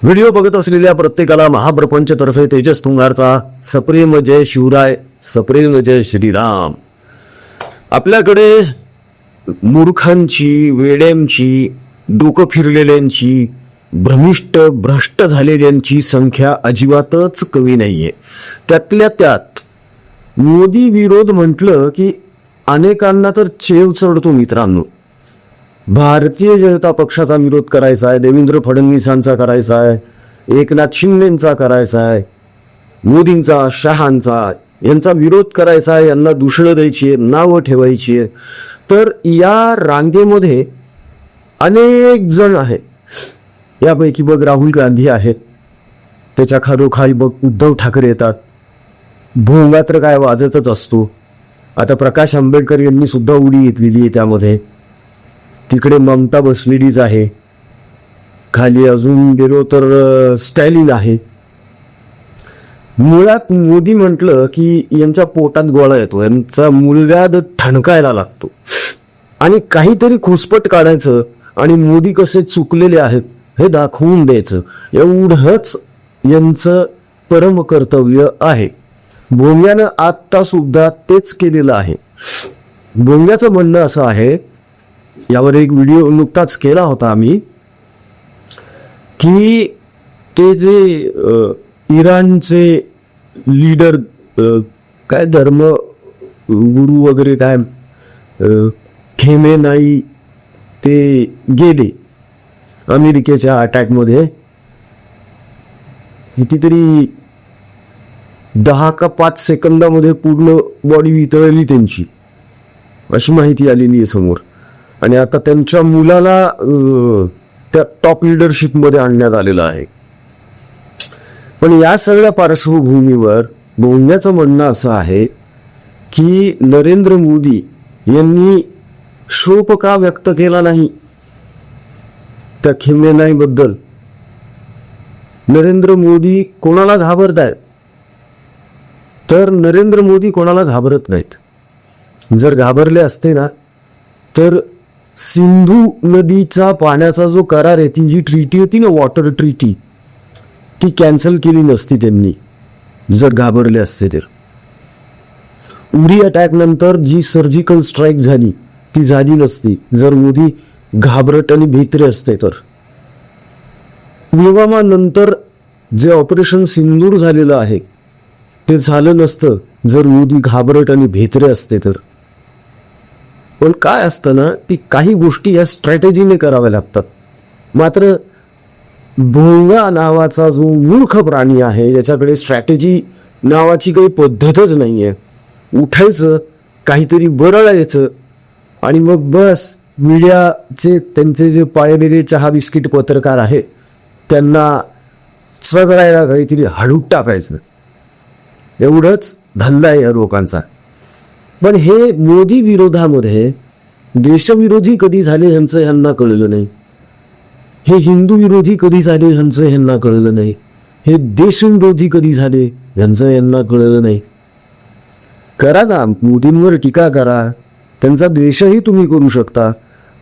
Video बघत असलेल्या प्रत्येकाला महाप्रपंचतर्फे तेजस तुंगारचा सप्रेम जय शिवराय, सप्रेम जय श्रीराम. आपल्याकडे मूर्खांची, वेड्यांची, डोकं फिरलेल्यांची, भ्रष्ट झालेल्यांची संख्या अजिबातच कमी नाहीये. त्यातल्या त्यात मोदी विरोध म्हटलं की अनेकांना तर चेव चढतो. मित्रांनो, भारतीय जनता पक्षाचा विरोध करायचा आहे, देवेंद्र फडणवीसांचा करायचा आहे, एकनाथ शिंदेचा करायचा आहे, मोदींचा, शहांचा यांचा विरोध करायचा आहे, यांना दूषणं द्यायची आहे, नावं ठेवायची आहे. तर या रांगेमध्ये अनेक जण आहेत. यापैकी बघ राहुल गांधी आहेत, त्याच्या खालोखाल बघ उद्धव ठाकरे येतात. भोंगा तर काय वाजतच असतो. आता प्रकाश आंबेडकर यांनी सुद्धा उडी घेतलेली आहे त्यामध्ये. तिकडे ममता बसलेलीच आहे. खाली अजून गेलो तर स्टॅलिन आहे. मुळात मोदी म्हटलं की यांच्या पोटात गोळा येतो, यांचा मुलगा ठणकायला लागतो आणि काहीतरी खुसपट काढायचं आणि मोदी कसे चुकलेले आहेत हे दाखवून द्यायचं, एवढंच यांचं परम कर्तव्य आहे. भोंग्यानं आत्ता सुद्धा तेच केलेलं आहे. भोंग्याचं म्हणणं असं आहे, यावर एक व्हिडिओ नुकताच केला होता आम्ही, की ते जे इराणचे लीडर काय धर्म गुरु वगैरे काय खेमेनाई ते गेले अमेरिकेच्या अटॅकमध्ये. कितीतरी 10 का 5 सेकंदामध्ये पूर्ण बॉडी वितळली त्यांची, अशी माहिती आलेली आहे समोर. आणि आता त्यांच्या मुलाला त्या टॉप लिडरशिपमध्ये आणण्यात आलेलं आहे. पण या सगळ्या पार्श्वभूमीवर बोलण्याचं म्हणणं असं आहे की नरेंद्र मोदी यांनी शोक का व्यक्त केला नाही त्या खेमेनाईबद्दल. नरेंद्र मोदी कोणाला घाबरतायत? तर नरेंद्र मोदी कोणाला घाबरत नाहीत. जर घाबरले असते ना तर सिंधू नदीचा पाण्याचा जो करार आहे, ती जी ट्रीटी होती ना, वॉटर ट्रीटी, ती कॅन्सल केली नसती त्यांनी, जर घाबरले असते तर. उरी अटॅक नंतर जी सर्जिकल स्ट्राईक झाली ती झाली नसती जर मोदी घाबरट आणि भित्रे असते तर. पुलवामा नंतर जे ऑपरेशन सिंदूर झालेलं आहे ते झालं नसतं जर मोदी घाबरट आणि भित्रे असते तर. पण काय असतं ना की काही गोष्टी या स्ट्रॅटेजीने कराव्या लागतात. मात्र भोंगा नावाचा जो मूर्ख प्राणी आहे, ज्याच्याकडे स्ट्रॅटेजी नावाची काही पद्धतच नाहीये, उठायचं, काहीतरी बरळायचं आणि मग बस मीडियाचे त्यांचे जे पाळलेले चहा बिस्किट पत्रकार आहेत त्यांना सगळ्याला काहीतरी हाडूक टाकायचं, एवढंच धंदा आहे या लोकांचा. पण हे मोदी विरोधामध्ये देशविरोधी कधी झाले ह्यांचं ह्यांना कळलं नाही. हे हिंदू विरोधी कधी झाले ह्यांचं ह्यांना कळलं नाही. हे देशविरोधी कधी झाले ह्यांचं ह्यांना कळलं नाही. करा ना, मोदींवर टीका करा, त्यांचा द्वेषही तुम्ही करू शकता,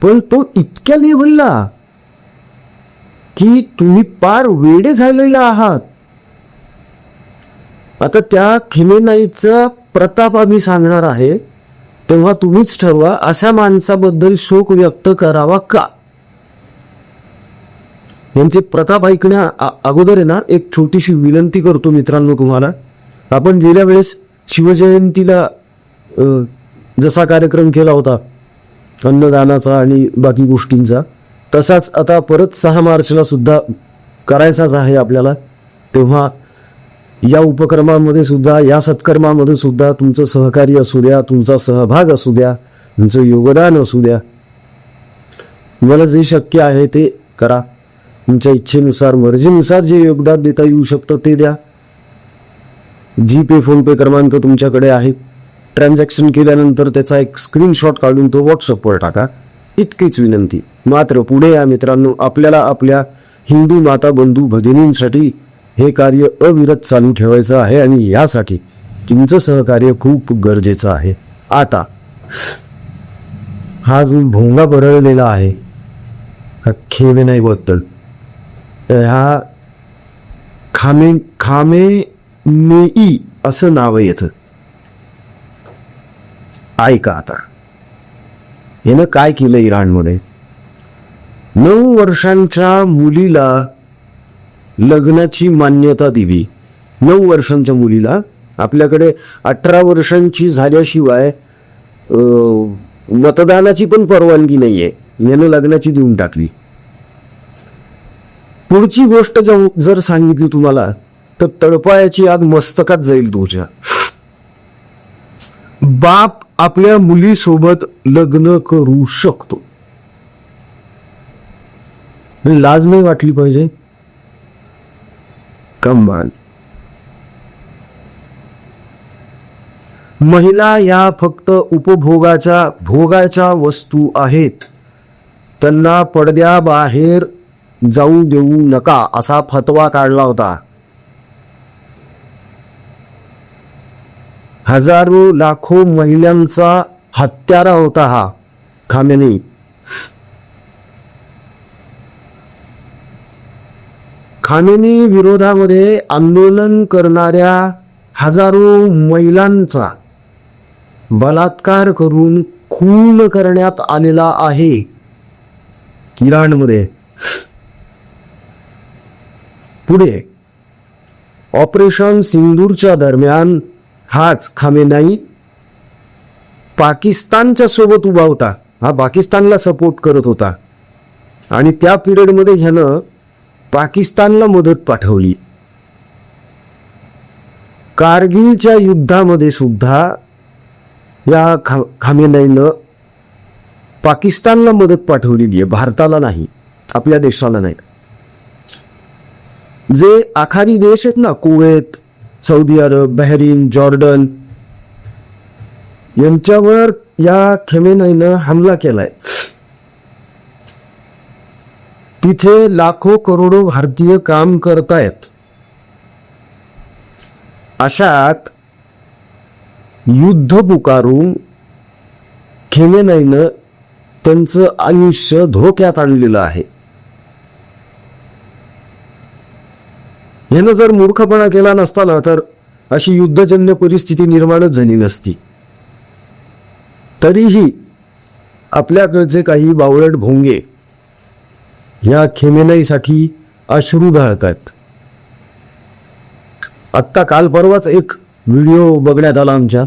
पण तो इतक्या लेव्हलला की तुम्ही पार वेडे झालेला आहात. आता त्या खेमेनाईचा प्रताप आम्ही सांगणार आहे, तेव्हा तुम्हीच ठरवा अशा माणसाबद्दल शोक व्यक्त करावा का. यांचे प्रताप ऐकण्या अगोदर आहे ना, एक छोटीशी विनंती करतो मित्रांनो तुम्हाला. आपण गेल्या वेळेस शिवजयंतीला जसा कार्यक्रम केला होता अन्नदानाचा आणि बाकी गोष्टींचा, तसाच आता परत 6 मार्चला सुद्धा करायचाच आहे आपल्याला. तेव्हा या उपक्रमामध्ये सुद्धा, या सत्कर्मामध्ये सुद्धा तुमचं सहकार्य असू द्या, तुमचा सहभाग असू द्या, तुमचं योगदान असू द्या. तुम्हाला जे शक्य आहे ते करा. तुमच्या इच्छेनुसार, मर्जीनुसार जे योगदान देता येऊ शकतं ते द्या. जीपे, फोनपे क्रमांक तुमच्याकडे आहे. ट्रान्झॅक्शन केल्यानंतर त्याचा एक स्क्रीनशॉट काढून तो व्हॉट्सअपवर टाका, इतकीच विनंती. मात्र पुढे या मित्रांनो, आपल्याला आपल्या हिंदू माता बंधू भगिनींसाठी हे कार्य अविरत चालू ठेवायचं आहे आणि यासाठी तुमचं सहकार्य खूप गरजेचं आहे. आता हा जो भोंगा बरळलेला आहे खेमेनाईबद्दल, ह्या खामेनेई असं नाव आहे याचं. ऐका आता, यानं काय केलं इराणमध्ये. 9 वर्षांच्या मुलीला लग्नाची मान्यता दिली. 9 वर्षांच्या मुलीला. आपल्याकडे 18 वर्षांची झाल्याशिवाय मतदानाची पण परवानगी नाहीये. यानं लग्नाची देऊन टाकली. पुढची गोष्ट जर सांगितली तुम्हाला तर तळपायाची आग मस्तकात जाईल तुझ्या. बाप आपल्या मुलीसोबत लग्न करू शकतो. लाज नाही वाटली पाहिजे. कमाल. महिला या फक्त भोगाच्या वस्तू आहेत. त्यांना पडद्याबाहेर जाऊ देऊ नका असा फतवा काढला होता. हजारो लाखो महिलांचा हत्यारा होता हा खामेनेई. खामेनेई विरोधामध्ये आंदोलन करणाऱ्या हजारो महिलांचा बलात्कार करून खून करण्यात आलेला आहे इराणमध्ये. पुढे ऑपरेशन सिंदूरच्या दरम्यान हाच खामेनेई पाकिस्तानच्या सोबत उभा होता. हा पाकिस्तानला सपोर्ट करत होता आणि त्या पिरियडमध्ये ह्यानं पाकिस्तानला मदत पाठवली. कारगिलच्या युद्धामध्ये सुद्धा या खामेनेईनं पाकिस्तानला मदत पाठवलेली आहे, भारताला नाही, आपल्या देशाला नाही. जे आखाडी देश आहेत ना, कुवेत, सौदी अरब, बहरीन, जॉर्डन, यांच्यावर या खामेनेईनं हमला केलाय. तिथे लाखो करोडो भारतीय काम करतायत. अशात युद्ध पुकारून खामेनेईनं त्यांचं आयुष्य धोक्यात आणलेलं आहे. यानं जर मूर्खपणा केला नसता ना तर अशी युद्धजन्य परिस्थिती निर्माणच झाली नसती. तरीही आपल्याकडचे काही बावळट भोंगे या खामेनेईसाठी अश्रू ढाळतात. आत्ता काल परवाच एक व्हिडिओ बघण्यात आला आमच्या.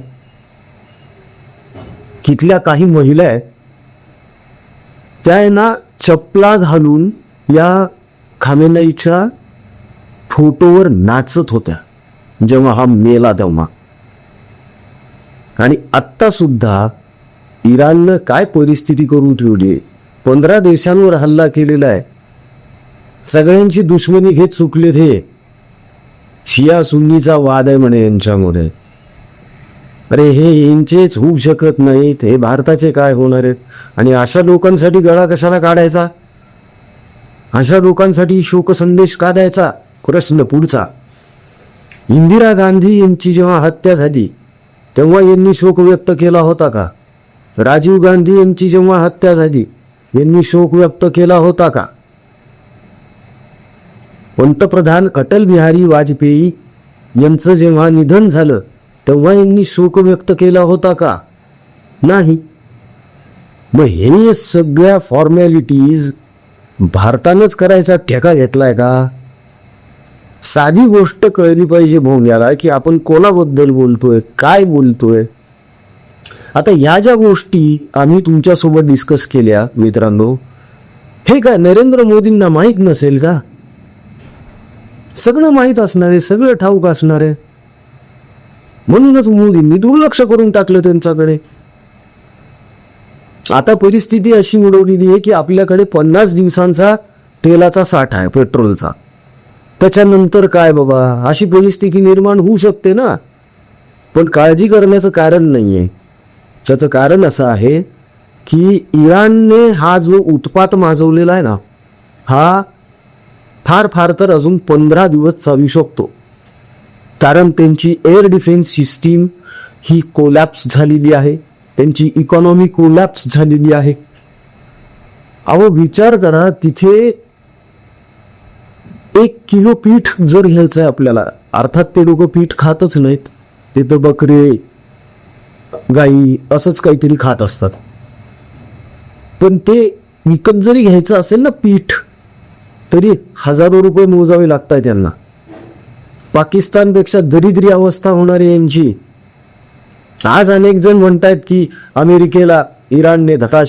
तिथल्या काही महिला आहेत त्या ना चपला घालून या खामेनेईच्या फोटोवर नाचत होत्या जेव्हा हा मेला तेव्हा. आणि आत्ता सुद्धा इराणनं काय परिस्थिती करून ठेवली. 15 देशांवर हल्ला केलेला आहे. सगळ्यांची दुश्मनी घेत चुकले. हे शिया सुन्नीचा वाद आहे म्हणे यांच्यामध्ये. अरे हे यांचेच होऊ शकत नाहीत, हे भारताचे काय होणार आहेत. आणि अशा लोकांसाठी गळा कशाला काढायचा. अशा लोकांसाठी शोक संदेश का द्यायचा. प्रश्न पुढचा. इंदिरा गांधी यांची जेव्हा हत्या झाली तेव्हा यांनी शोक व्यक्त केला होता का. राजीव गांधी यांची जेव्हा हत्या झाली यांनी शोक व्यक्त केला होता का. पंतप्रधान अटल बिहारी वाजपेयी यांचं जेव्हा निधन झालं तेव्हा यांनी शोक व्यक्त केला होता का. नाही. मग हे सगळ्या फॉर्मॅलिटीज भारतानंच करायचा ठेका घेतलाय का. साधी गोष्ट कळली पाहिजे भोंग्याला की आपण कोणाबद्दल बोलतोय, काय बोलतोय. आता ह्या ज्या गोष्टी आम्ही तुमच्यासोबत डिस्कस केल्या मित्रांनो, हे काय नरेंद्र मोदींना माहीत नसेल का. सगळं माहीत असणार आहे, सगळं ठाऊक असणार आहे. म्हणूनच मोदींनी दुर्लक्ष करून टाकलं त्यांच्याकडे. आता परिस्थिती अशी उडवलेली आहे की आपल्याकडे 50 दिवसांचा तेलाचा साठा आहे, पेट्रोलचा. त्याच्यानंतर काय बाबा, अशी परिस्थिती निर्माण होऊ शकते ना. पण काळजी करण्याचं कारण नाहीये. त्याचं कारण असं आहे की इराणने हा जो उत्पात माजवलेला आहे ना, हा फार फार तर अजून 15 दिवस चालू शकतो. कारण त्यांची एअर डिफेन्स सिस्टीम ही कोलॅप्स झालेली आहे. त्यांची इकॉनॉमी कोलॅप्स झालेली आहे. अहो विचार करा, तिथे 1 किलो पीठ जर घ्यायचं आहे आपल्याला, अर्थात ते लोक पीठ खातच नाहीत, ते तर बकरे गाई असंच काहीतरी खात असतात, पण ते विकत जरी घ्यायचं असेल ना पीठ, तरी हजारो रुपये मोजावे लागतात त्यांना. पाकिस्तानपेक्षा दरिद्री अवस्था होणार आहे यांची. आज अनेक जण म्हणतायत की अमेरिकेला इराणने धडा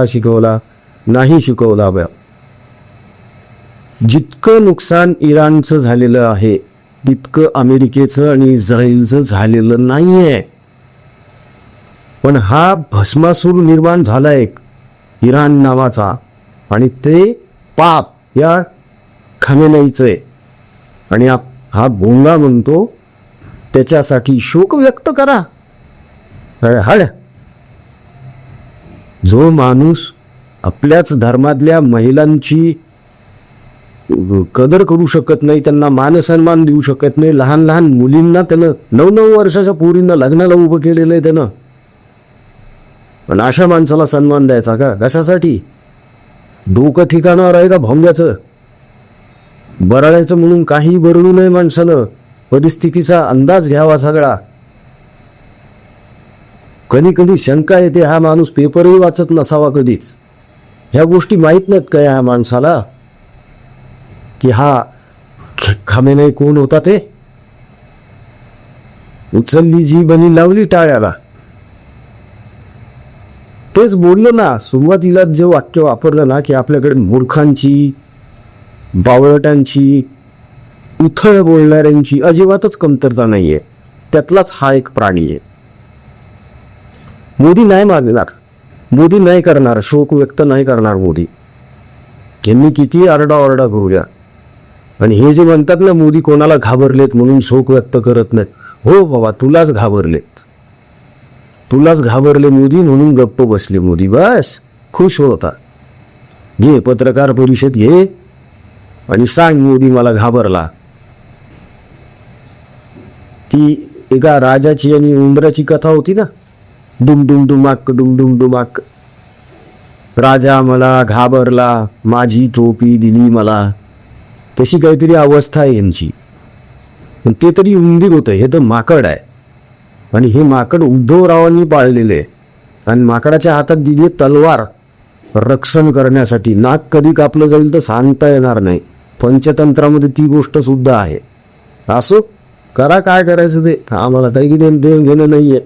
शिकवला, नाही शिकवला. जितकं नुकसान इराणचं झालेलं आहे तितकं अमेरिकेचं आणि इस्रायलचं झालेलं नाहीये. पण हा भस्मासूर निर्माण झाला एक इराण नावाचा, आणि ते पाप या खमेनीचं आहे. आणि हा भोंगा म्हणतो त्याच्यासाठी शोक व्यक्त करा. हड जो माणूस आपल्याच धर्मातल्या महिलांची कदर करू शकत नाही, त्यांना मानसन्मान देऊ शकत नाही, लहान लहान मुलींना त्यानं 9-9 वर्षाच्या पोरींना लग्नाला उभं केलेलं आहे त्यानं, पण अशा माणसाला सन्मान द्यायचा का? कशासाठी? डोकं ठिकाणावर आहे का भोंग्याचं? बरळायचं म्हणून काही बरळू नये माणसानं, परिस्थितीचा अंदाज घ्यावा सगळा. कधी कधी शंका येते, हा माणूस पेपरही वाचत नसावा कधीच. ह्या गोष्टी माहीत नाहीत का ह्या माणसाला, की हा खमेनी कोण होता ते? उचलली जी बनी लावली टाळ्याला. तेच बोललो ना सुरुवातीला, जे वाक्य वापरलं ना की आपल्याकडे मूर्खांची, बावळटांची, उथळ बोलणाऱ्यांची अजिबातच कमतरता नाहीये. त्यातलाच हा एक प्राणी आहे. मोदी नाही मागणार, मोदी नाही करणार, शोक व्यक्त नाही करणार मोदी. यांनी किती आरडाओरडा करू द्या, आणि हे जे म्हणतात ना मोदी कोणाला घाबरलेत म्हणून शोक व्यक्त करत नाहीत, हो बाबा तुलाच घाबरले मोदी म्हणून गप्प बसले मोदी. बस खुश होता. घे पत्रकार परिषद घे आणि सांग मोदी मला घाबरला. ती एका राजाची आणि उंदराची कथा होती ना, डुम डुमाक, राजा मला घाबरला, माझी टोपी दिली मला. तशी काहीतरी अवस्था आहे यांची. पण ते तरी उंदीर होतं, हे तर माकड आहे. आणि हे माकड उद्धवरावांनी पाळलेले आहे, आणि माकडाच्या हातात दिली तलवार रक्षण करण्यासाठी. नाक कधी कापलं जाईल तर सांगता येणार नाही. पंचतंत्रामध्ये ती गोष्ट सुद्धा आहे. असो, करा काय करायचं ते, आम्हाला काही देणं घेणं नाहीये.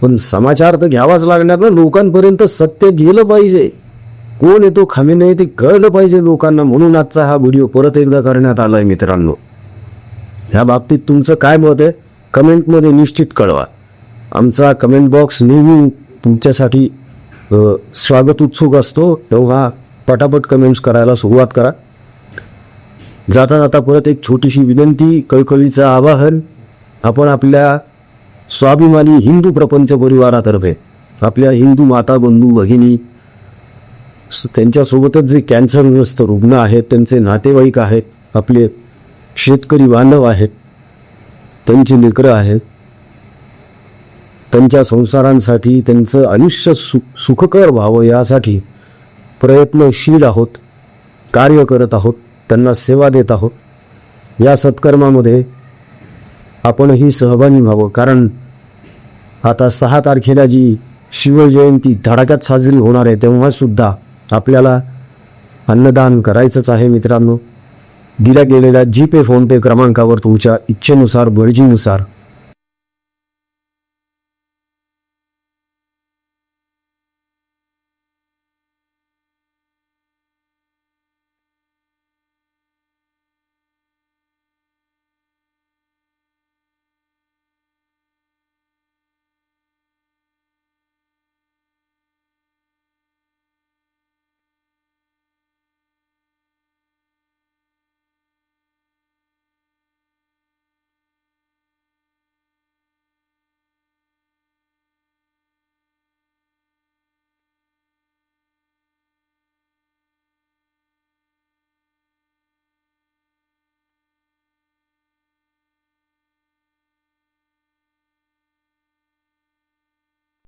पण समाचार तर घ्यावाच लागणार ना. लोकांपर्यंत सत्य गेलं पाहिजे. कोण येतो खमेनी ते कळलं पाहिजे लोकांना. म्हणून आजचा हा व्हिडिओ परत एकदा करण्यात आलाय. मित्रांनो, ह्या बाबतीत तुमचं काय मत आहे कमेंटमध्ये निश्चित कळवा. आमचा कमेंट बॉक्स नेहमी तुमच्यासाठी स्वागत उत्सुक असतो, तेव्हा पटापट कमेंट्स करायला सुरुवात करा. जाता जाता परत एक छोटीशी विनंती, कळकळीचं आवाहन. आपण आपल्या स्वाभिमानी हिंदू प्रपंच परिवारातर्फे आपल्या हिंदू माता बंधू भगिनी, त्यांच्यासोबतच जे कॅन्सरग्रस्त रुग्ण आहेत, त्यांचे नातेवाईक आहेत, आपले शेतकरी बांधव आहेत, त्यांची लेकरं आहेत, त्यांच्या संसारांसाठी त्यांचं आयुष्य सुखकर व्हावं यासाठी प्रयत्नशील आहोत, कार्य करत आहोत, त्यांना सेवा देत आहोत. या सत्कर्मामध्ये आपणही सहभागी व्हावं. कारण आता 6 तारखेला जी शिवजयंती धडाक्यात साजरी होणार आहे, तेव्हा सुद्धा आपल्याला अन्नदान करायचंच आहे. मित्रांनो, दिल्या गेलेल्या जीपे फोनपे क्रमांकावर तुमच्या इच्छेनुसार, मर्जीनुसार